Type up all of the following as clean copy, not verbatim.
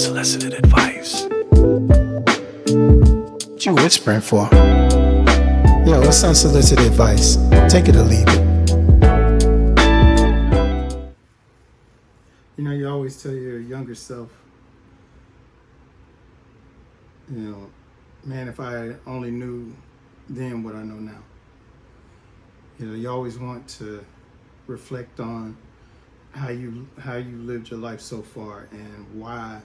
Unsolicited advice. What you whispering for? Yo, what's unsolicited advice? Take it or leave it. You know, you always tell your younger self, man, if I only knew then what I know now. You always want to reflect on how you lived your life so far and why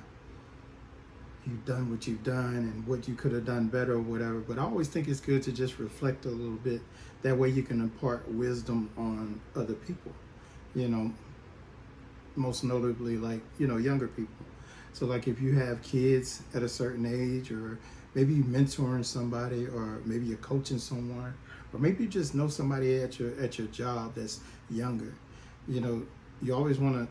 you've done what you've done and what you could have done better or whatever. But I always think it's good to just reflect a little bit. That way you can impart wisdom on other people, most notably younger people. So like if you have kids at a certain age, or maybe you mentoring somebody, or maybe you're coaching someone, or maybe you just know somebody at your job that's younger, you always want to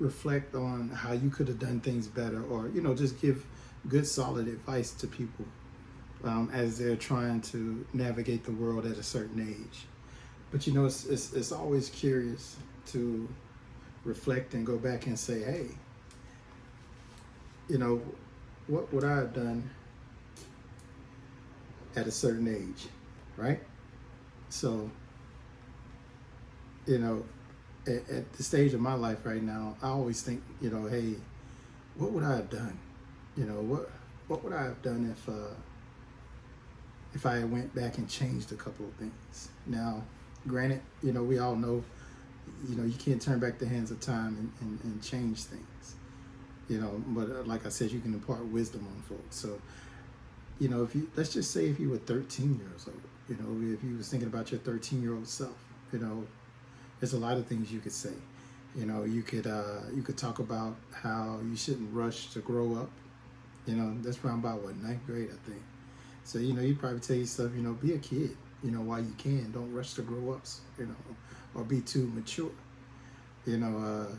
reflect on how you could have done things better, or just give good solid advice to people as they're trying to navigate the world at a certain age. But it's always curious to reflect and go back and say, hey, what would I have done at a certain age, right? So at the stage of my life right now, I always think, hey, what would I have done? What would I have done if I went back and changed a couple of things? Now, granted, we all know, you can't turn back the hands of time and change things, but like I said, you can impart wisdom on folks. So, let's just say if you were 13 years old, if you was thinking about your 13-year-old self, there's a lot of things you could say. You could talk about how you shouldn't rush to grow up. That's around about ninth grade, I think. So you probably tell yourself, be a kid, while you can. Don't rush to grow up, or be too mature. You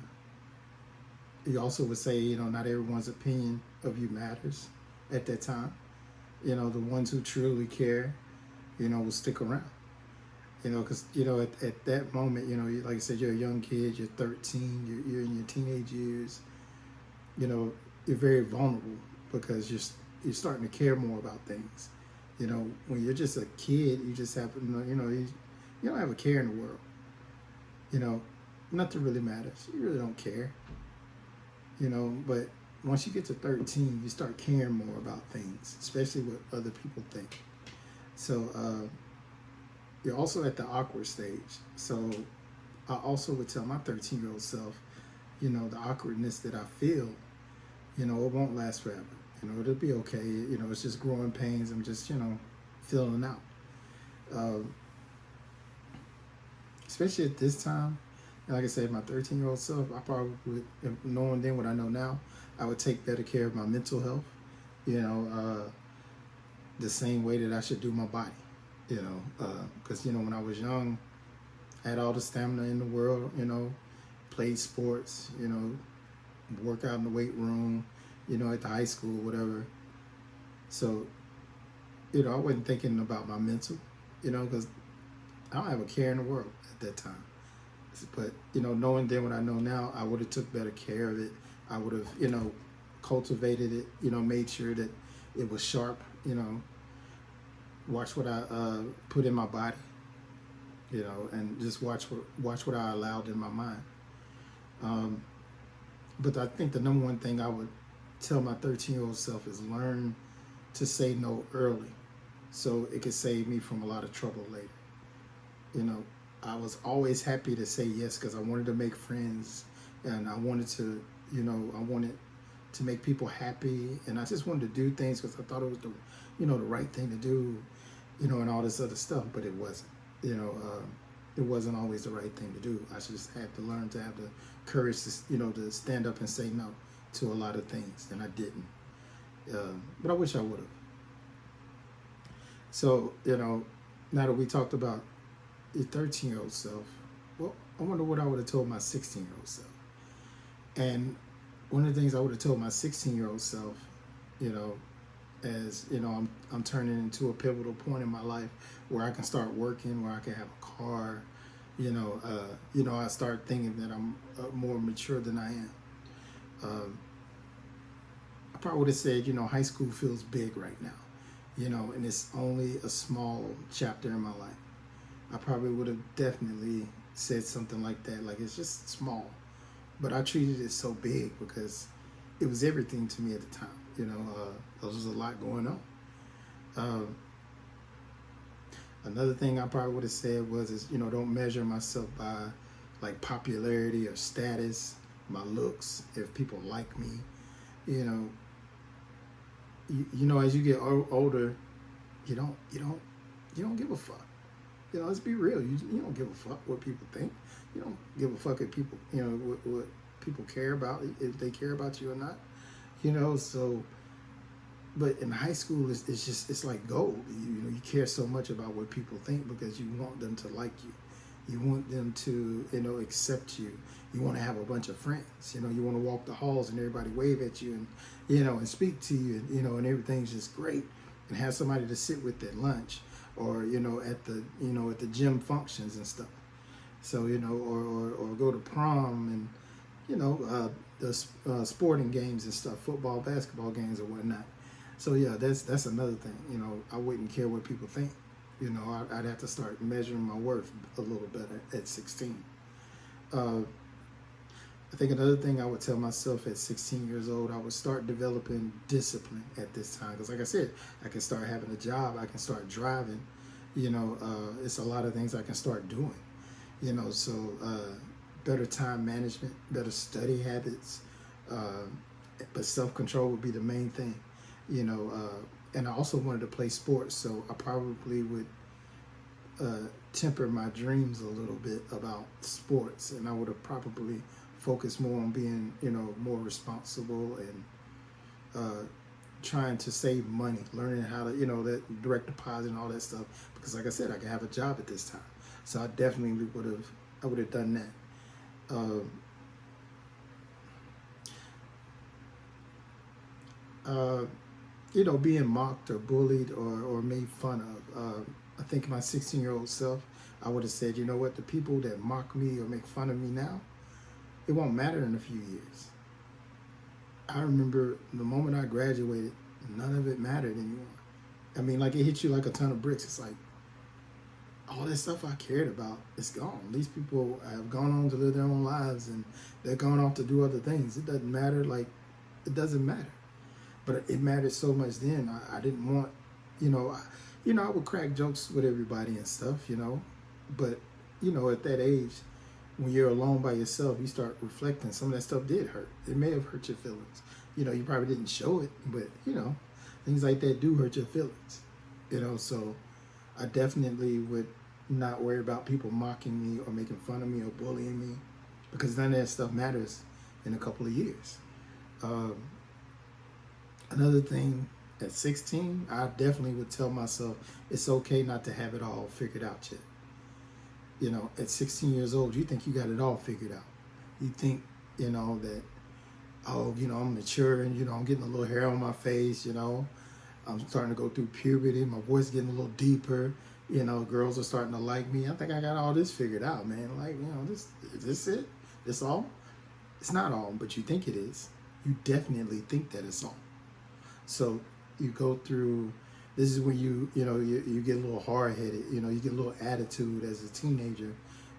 also would say, not everyone's opinion of you matters at that time. The ones who truly care, will stick around. Because, at that moment, like I said, you're a young kid, you're 13, you're in your teenage years, you're very vulnerable because you're starting to care more about things. When you're just a kid, you just have, you don't have a care in the world. Nothing really matters. You really don't care. But once you get to 13, you start caring more about things, especially what other people think. So, you're also at the awkward stage. So I also would tell my 13-year-old self, the awkwardness that I feel, it won't last forever. It'll be okay. It's just growing pains. I'm just, feeling out. Especially at this time, like I said, my 13-year-old self, I probably would, knowing then what I know now, I would take better care of my mental health, the same way that I should do my body. Because when I was young, I had all the stamina in the world, played sports, work out in the weight room, at the high school, whatever. So, I wasn't thinking about my mental, because I don't have a care in the world at that time. But, knowing then what I know now, I would have took better care of it. I would have, cultivated it, made sure that it was sharp, watch what I put in my body, and just watch what I allowed in my mind. But I think the number one thing I would tell my 13-year-old self is learn to say no early, so it could save me from a lot of trouble later. I was always happy to say yes because I wanted to make friends, and I wanted to, I wanted to make people happy, and I just wanted to do things because I thought it was the right thing to do, and all this other stuff, but it wasn't. It wasn't always the right thing to do. I just had to learn to have the courage to, to stand up and say no to a lot of things, and I didn't. But I wish I would have. So, now that we talked about your 13-year-old self, well, I wonder what I would have told my 16-year-old self. And one of the things I would have told my 16-year-old self, as I'm turning into a pivotal point in my life where I can start working, where I can have a car, I start thinking that I'm more mature than I am. I probably would have said, high school feels big right now, and it's only a small chapter in my life. I probably would have definitely said something like that, like it's just small. But I treated it so big because it was everything to me at the time. There was a lot going on. Uh, Another thing I probably would have said is, don't measure myself by like popularity or status, my looks, if people like me. You know, as you get older, you don't give a fuck. Let's be real. You don't give a fuck what people think. You don't give a fuck if people, what people care about, if they care about you or not. So, but in high school, it's like gold. You care so much about what people think because you want them to like you. You want them to, accept you. You want to have a bunch of friends. You want to walk the halls and everybody wave at you and speak to you and everything's just great. And have somebody to sit with at lunch or, at the gym functions and stuff. So, or go to prom and, the sporting games and stuff, football, basketball games or whatnot. So yeah, that's another thing. I wouldn't care what people think. I'd have to start measuring my worth a little better at 16. I think another thing I would tell myself at 16 years old, I would start developing discipline at this time. Because like I said, I can start having a job, I can start driving, it's a lot of things I can start doing, so better time management, better study habits, but self-control would be the main thing, and I also wanted to play sports, so I probably would temper my dreams a little bit about sports, and I would have probably focused more on being, more responsible and trying to save money, learning how to, that direct deposit and all that stuff. Because like I said, I could have a job at this time, so I definitely would have done that. Being mocked or bullied or made fun of. I think my 16-year-old self, I would have said, you know what, the people that mock me or make fun of me now, it won't matter in a few years. I remember the moment I graduated, none of it mattered anymore. I mean, like it hit you like a ton of bricks. It's like, all that stuff I cared about, it's gone. These people have gone on to live their own lives and they're going off to do other things. It doesn't matter. It doesn't matter. But it mattered so much then. I didn't want, I would crack jokes with everybody and stuff, but, at that age, when you're alone by yourself, you start reflecting. Some of that stuff did hurt. It may have hurt your feelings. You probably didn't show it, but, things like that do hurt your feelings, so I definitely would not worry about people mocking me or making fun of me or bullying me because none of that stuff matters in a couple of years. Another thing, at 16, I definitely would tell myself it's okay not to have it all figured out yet. At 16 years old, you think you got it all figured out. You think, that, I'm mature and, I'm getting a little hair on my face, I'm starting to go through puberty, my voice getting a little deeper, girls are starting to like me. I think I got all this figured out, man. Like, is this it? This all? It's not all, but you think it is. You definitely think that it's all. So you go through, this is when you get a little hard-headed, you get a little attitude as a teenager.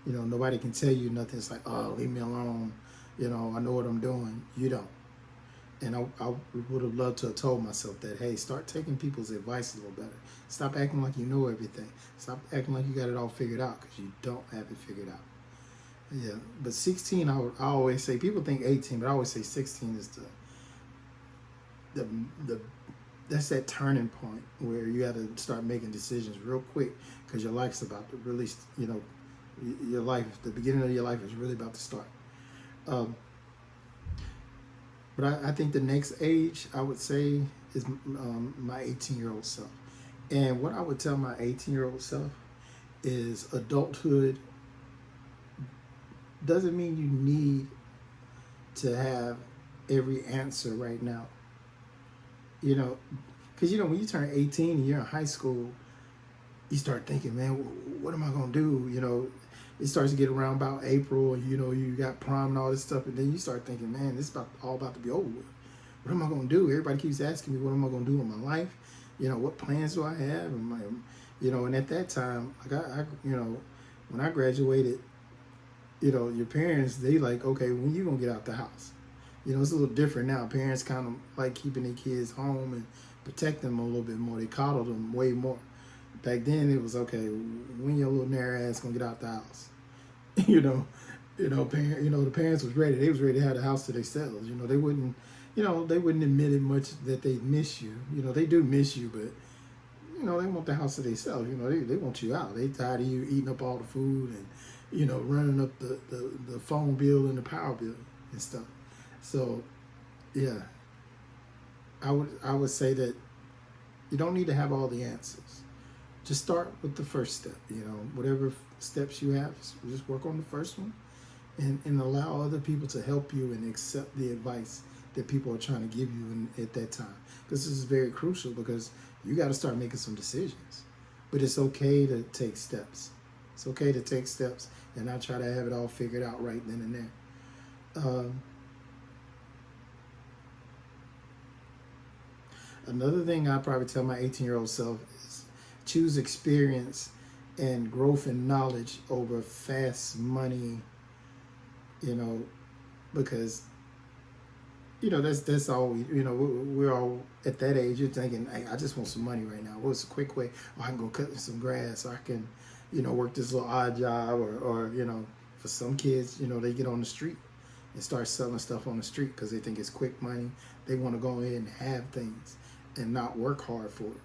Nobody can tell you nothing. It's like, oh, leave me alone. I know what I'm doing. You don't. And I would have loved to have told myself that, hey, start taking people's advice a little better. Stop acting like you know everything. Stop acting like you got it all figured out because you don't have it figured out. Yeah, but 16, I always say, people think 18, but I always say 16 is that's that turning point where you got to start making decisions real quick because your life's about to really, your life, the beginning of your life is really about to start. But I think the next age, I would say, is my 18-year-old self. And what I would tell my 18-year-old self is adulthood doesn't mean you need to have every answer right now. Because, when you turn 18 and you're in high school, you start thinking, man, what am I going to do? It starts to get around about April and, you got prom and all this stuff. And then you start thinking, man, this is all about to be over with. what am I going to do? Everybody keeps asking me, what am I going to do in my life? You know, what plans do I have? And at that time, like when I graduated, your parents, they like, okay, when you going to get out the house? It's a little different now. Parents kind of like keeping their kids home and protecting them a little bit more. They coddle them way more. Back then, it was, okay, when your little narrow ass going to get out the house? The parents was ready. They was ready to have the house to themselves. They wouldn't admit it much that they miss you. They do miss you, but they want the house to themselves. They want you out. They tired of you eating up all the food and running up the phone bill and the power bill and stuff. So, yeah, I would say that you don't need to have all the answers. Just start with the first step. Whatever steps you have, just work on the first one. And allow other people to help you and accept the advice that people are trying to give you at that time. Because this is very crucial, because you got to start making some decisions. But it's okay to take steps. It's okay to take steps and not try to have it all figured out right then and there. Another thing I'd probably tell my 18-year-old self is choose experience and growth and knowledge over fast money. Because that's all we're all at that age. You're thinking, hey, I just want some money right now. What's a quick way? Oh, I can go cut some grass, or I can work this little odd job, or for some kids, they get on the street and start selling stuff on the street because they think it's quick money. They want to go in and have things and not work hard for it.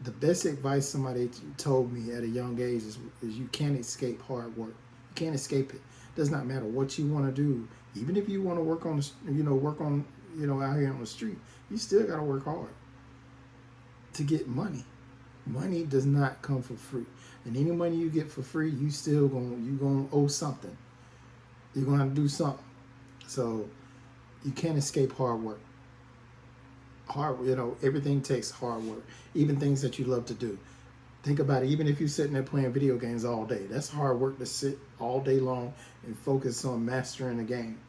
The best advice somebody told me at a young age is you can't escape hard work. You can't escape it. Does not matter what you want to do. Even if you want to work on, out here on the street, you still got to work hard to get money. Money does not come for free. And any money you get for free, you're gonna owe something. You're gonna have to do something. So you can't escape hard work. Everything takes hard work. Even things that you love to do. Think about it. Even if you're sitting there playing video games all day, that's hard work to sit all day long and focus on mastering the game.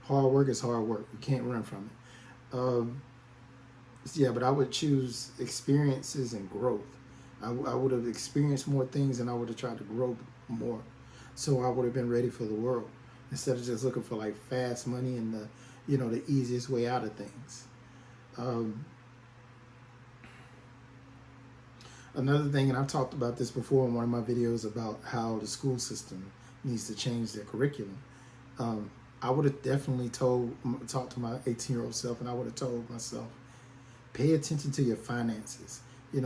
Hard work is hard work. You can't run from it. But I would choose experiences and growth. I would have experienced more things, and I would have tried to grow more. So I would have been ready for the world instead of just looking for like fast money and the easiest way out of things. Another thing, and I've talked about this before in one of my videos about how the school system needs to change their curriculum. I would have definitely talked to my 18-year-old self, and I would have told myself, pay attention to your finances.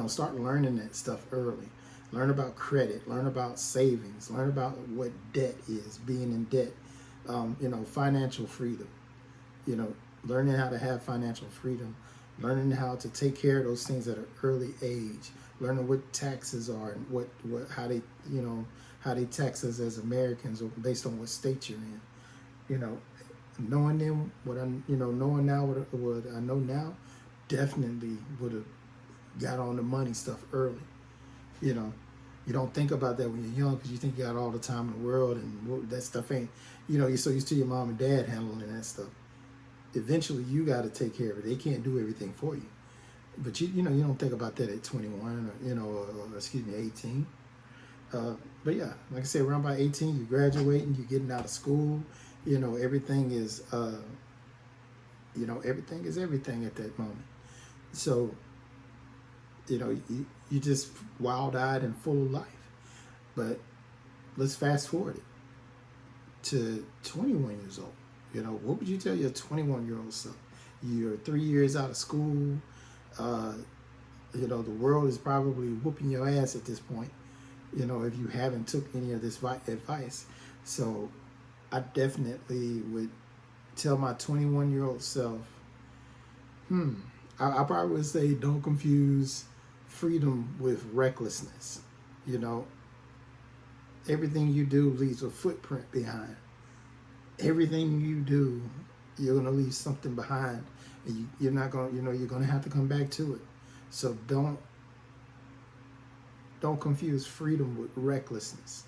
Start learning that stuff early. Learn about credit. Learn about savings. Learn about what debt is, being in debt. Financial freedom. Learning how to have financial freedom. Learning how to take care of those things at an early age. Learning what taxes are and how they tax us as Americans based on what state you're in. Knowing them, knowing now what I know now, definitely would have got on the money stuff early. You don't think about that when you're young because you think you got all the time in the world, and that stuff ain't, you're so used to your mom and dad handling that stuff. Eventually, you got to take care of it. They can't do everything for you. But you don't think about that at 21 or 18. But yeah, like I said, around by 18, you're graduating, you're getting out of school. Everything is everything is everything at that moment. So you just wild-eyed and full of life. But let's fast forward it to 21 years old. What would you tell your 21-year-old self? You're 3 years out of school. The world is probably whooping your ass at this point, if you haven't took any of this advice. So I definitely would tell my 21-year-old self, I probably would say, don't confuse freedom with recklessness. Everything you do leaves a footprint behind. Everything you do, you're going to leave something behind. And you're not going, you're going to have to come back to it. So don't confuse freedom with recklessness.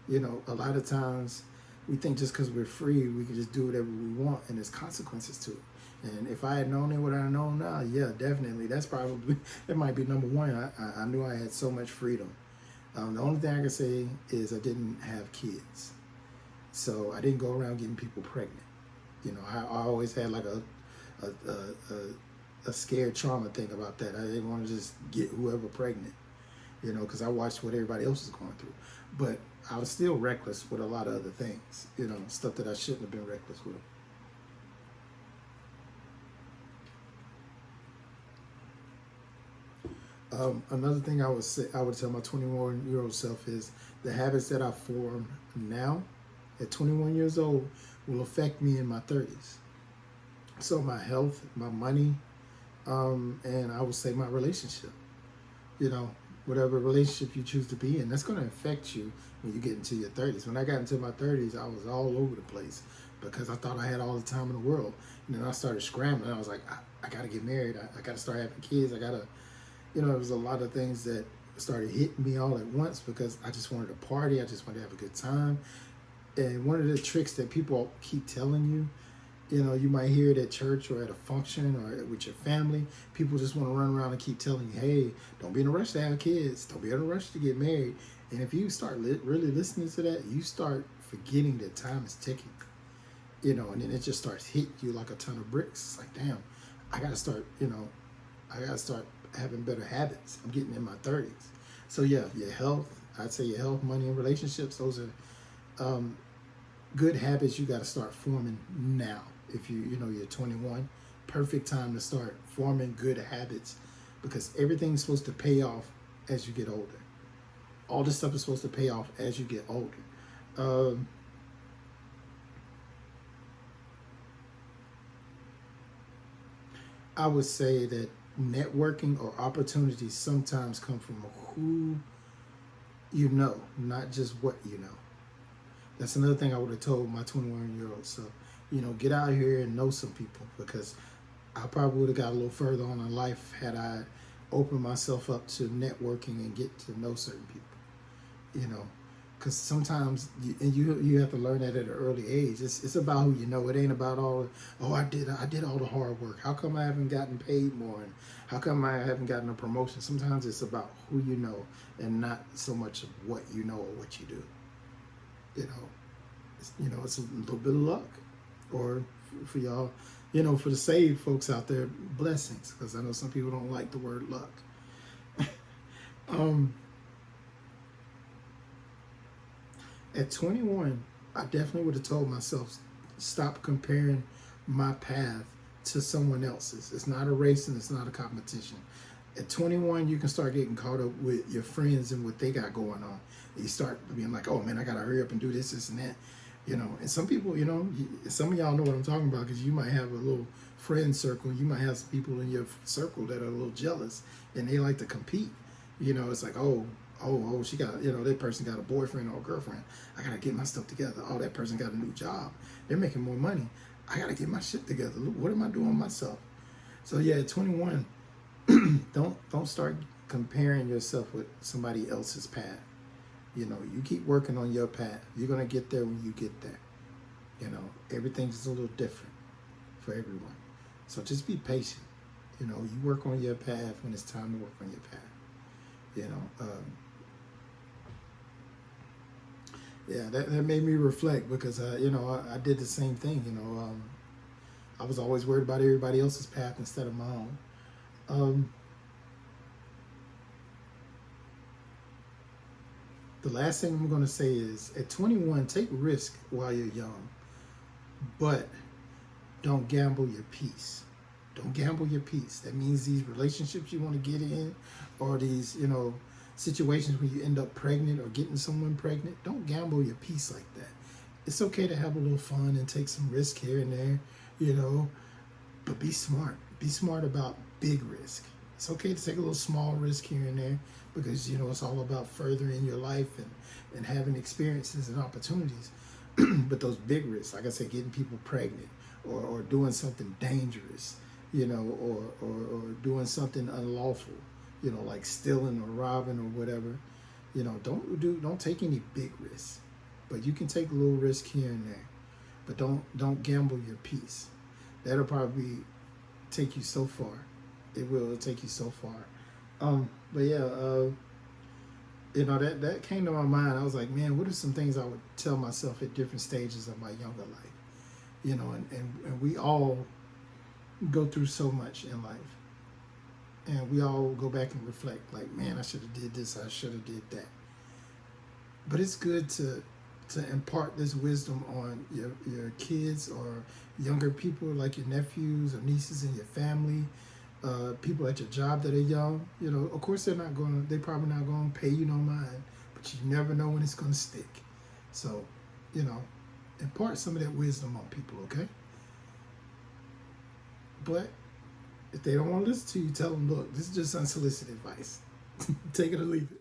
A lot of times we think just because we're free, we can just do whatever we want, and there's consequences to it. And if I had known it, what I know now, yeah, definitely. That's probably, that might be number one. I knew I had so much freedom. The only thing I can say is I didn't have kids. So I didn't go around getting people pregnant. You know, I always had like a scared trauma thing about that. I didn't want to just get whoever pregnant, you know, because I watched what everybody else was going through. But I was still reckless with a lot of other things, you know, stuff that I shouldn't have been reckless with. Another thing I would tell my 21-year-old self is the habits that I form now at 21 years old will affect me in my 30s. So my health, my money, and I would say my relationship. You know, whatever relationship you choose to be in, that's going to affect you when you get into your 30s. When I got into my 30s, I was all over the place because I thought I had all the time in the world. And then I started scrambling. I was like, I got to get married. I got to start having kids. I got to, you know, there was a lot of things that started hitting me all at once because I just wanted to party. I just wanted to have a good time. And one of the tricks that people keep telling you, you know, you might hear it at church or at a function or with your family. People just want to run around and keep telling you, hey, don't be in a rush to have kids. Don't be in a rush to get married. And if you start really listening to that, you start forgetting that time is ticking. You know, and then it just starts hitting you like a ton of bricks. It's like, damn, I got to start, you know, I got to start having better habits. I'm getting in my 30s. So yeah, your health, I'd say your health, money, and relationships, those are good habits you got to start forming now. If you know, you're 21, perfect time to start forming good habits because everything's supposed to pay off as you get older. All this stuff is supposed to pay off as you get older. I would say that networking or opportunities sometimes come from who you know, not just what you know. That's another thing I would have told my 21-year-old self. You know, get out here and know some people because I probably would have got a little further on in life had I opened myself up to networking and get to know certain people. You know, because sometimes you have to learn that at an early age. It's about who you know. It ain't about all. Oh, I did all the hard work. How come I haven't gotten paid more? And how come I haven't gotten a promotion? Sometimes it's about who you know and not so much of what you know or what you do. You know, it's a little bit of luck, or for y'all, you know, for the saved folks out there, blessings, because I know some people don't like the word luck. At 21, I definitely would have told myself, stop comparing my path to someone else's. It's not a race and it's not a competition. At 21, you can start getting caught up with your friends and what they got going on. You start being like, oh man, I gotta hurry up and do this and that. You know, and some people, you know, some of y'all know what I'm talking about because you might have a little friend circle. You might have some people in your circle that are a little jealous and they like to compete. You know, it's like, oh, she got, you know, that person got a boyfriend or a girlfriend. I gotta get my stuff together. Oh, that person got a new job. They're making more money. I gotta get my shit together. Look, what am I doing myself? So yeah, at 21, don't start comparing yourself with somebody else's path. You know, you keep working on your path. You're gonna get there when you get there. You know, everything's a little different for everyone. So just be patient. You know, you work on your path when it's time to work on your path. You know, yeah, that made me reflect because, you know, I did the same thing. You know, I was always worried about everybody else's path instead of my own. The last thing I'm going to say is at 21, take risk while you're young, but don't gamble your peace. Don't gamble your peace. That means these relationships you want to get in or these, you know, situations where you end up pregnant or getting someone pregnant. Don't gamble your peace like that. It's okay to have a little fun and take some risk here and there, you know, but be smart. Be smart about big risk. It's okay to take a little small risk here and there because, you know, it's all about furthering your life and having experiences and opportunities. But those big risks, like I said, getting people pregnant or doing something dangerous, you know, or doing something unlawful, you know, like stealing or robbing or whatever, you know, don't take any big risks. But you can take a little risk here and there. But don't gamble your peace. That'll probably be take you so far. It will take you so far. But yeah, that came to my mind. I was like, man, what are some things I would tell myself at different stages of my younger life? And we all go through so much in life, and we all go back and reflect. Like, man, I should have did this. I should have did that. But it's good to impart this wisdom on your kids or younger people, like your nephews or nieces in your family, people at your job that are young. Of course they're probably not gonna pay you no mind, but you never know when it's gonna stick. So, impart some of that wisdom on people, okay? But if they don't want to listen to you, tell them, look, this is just unsolicited advice. Take it or leave it.